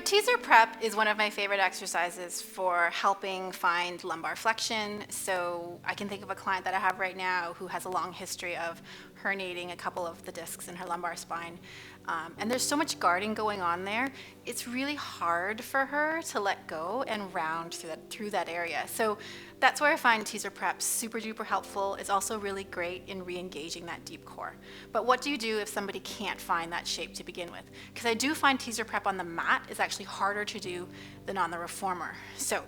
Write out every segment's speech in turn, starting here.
teaser prep is one of my favorite exercises for helping find lumbar flexion. So I can think of a client that I have right now who has a long history of herniating a couple of the discs in her lumbar spine. And there's so much guarding going on there. It's really hard for her to let go and round through that area. So that's where I find teaser prep super duper helpful. It's also really great in re-engaging that deep core. But what do you do if somebody can't find that shape to begin with? Because I do find teaser prep on the mat is actually harder to do than on the reformer. So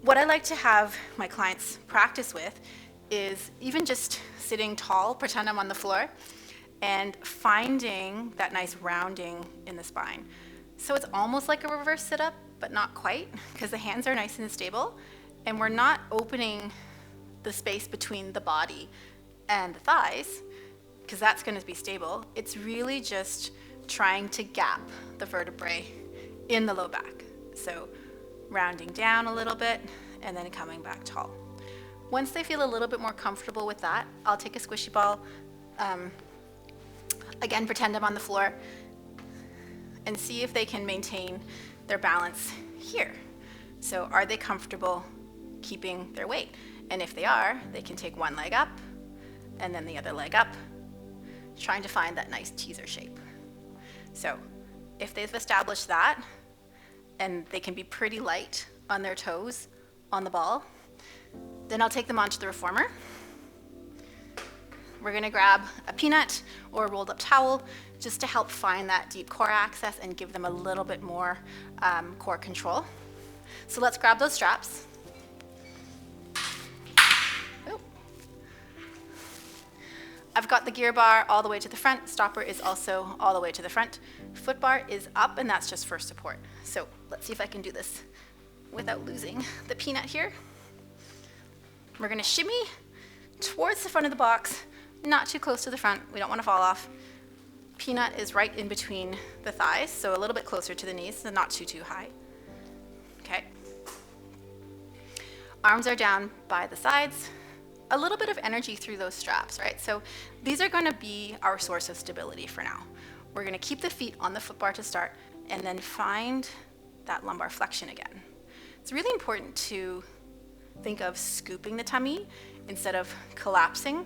what I like to have my clients practice with is even just sitting tall, pretend I'm on the floor, and finding that nice rounding in the spine. So it's almost like a reverse sit-up, but not quite, because the hands are nice and stable, and we're not opening the space between the body and the thighs, because that's going to be stable. It's really just trying to gap the vertebrae in the low back. So rounding down a little bit, and then coming back tall. Once they feel a little bit more comfortable with that, I'll take a squishy ball, again, pretend I'm on the floor, and see if they can maintain their balance here. So are they comfortable keeping their weight? And if they are, they can take one leg up and then the other leg up, trying to find that nice teaser shape. So if they've established that, and they can be pretty light on their toes on the ball, then I'll take them onto the reformer. We're gonna grab a peanut or a rolled up towel just to help find that deep core access and give them a little bit more core control. So let's grab those straps. Oh. I've got the gear bar all the way to the front. Stopper is also all the way to the front. Foot bar is up, and that's just for support. So let's see if I can do this without losing the peanut here. We're gonna shimmy towards the front of the box, not too close to the front. We don't want to fall off. Peanut is right in between the thighs, so a little bit closer to the knees, so not too high. Okay. Arms are down by the sides. A little bit of energy through those straps, right? So these are going to be our source of stability for now. We're going to keep the feet on the foot bar to start, and then find that lumbar flexion again. It's really important to think of scooping the tummy instead of collapsing,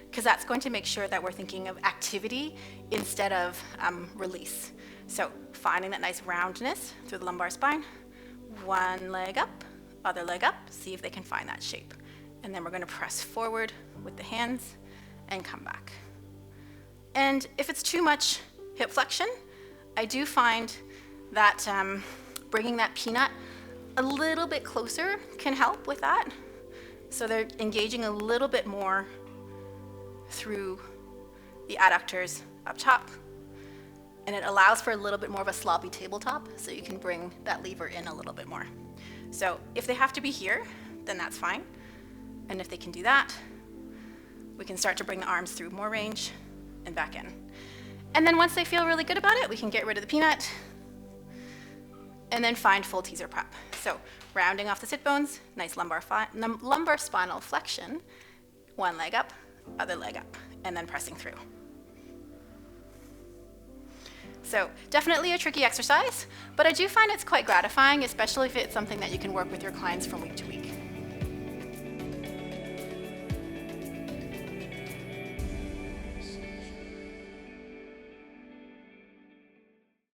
because that's going to make sure that we're thinking of activity instead of release. So finding that nice roundness through the lumbar spine, one leg up, other leg up, see if they can find that shape. And then we're going to press forward with the hands and come back. And if it's too much hip flexion, I do find that bringing that peanut a little bit closer can help with that. So they're engaging a little bit more through the adductors up top, and it allows for a little bit more of a sloppy tabletop, so you can bring that lever in a little bit more. So if they have to be here, then that's fine. And if they can do that, we can start to bring the arms through more range and back in. And then once they feel really good about it, we can get rid of the peanut and then find full teaser prep. So rounding off the sit bones, nice lumbar spinal flexion, one leg up, other leg up, and then pressing through. So definitely a tricky exercise, but I do find it's quite gratifying, especially if it's something that you can work with your clients from week to week.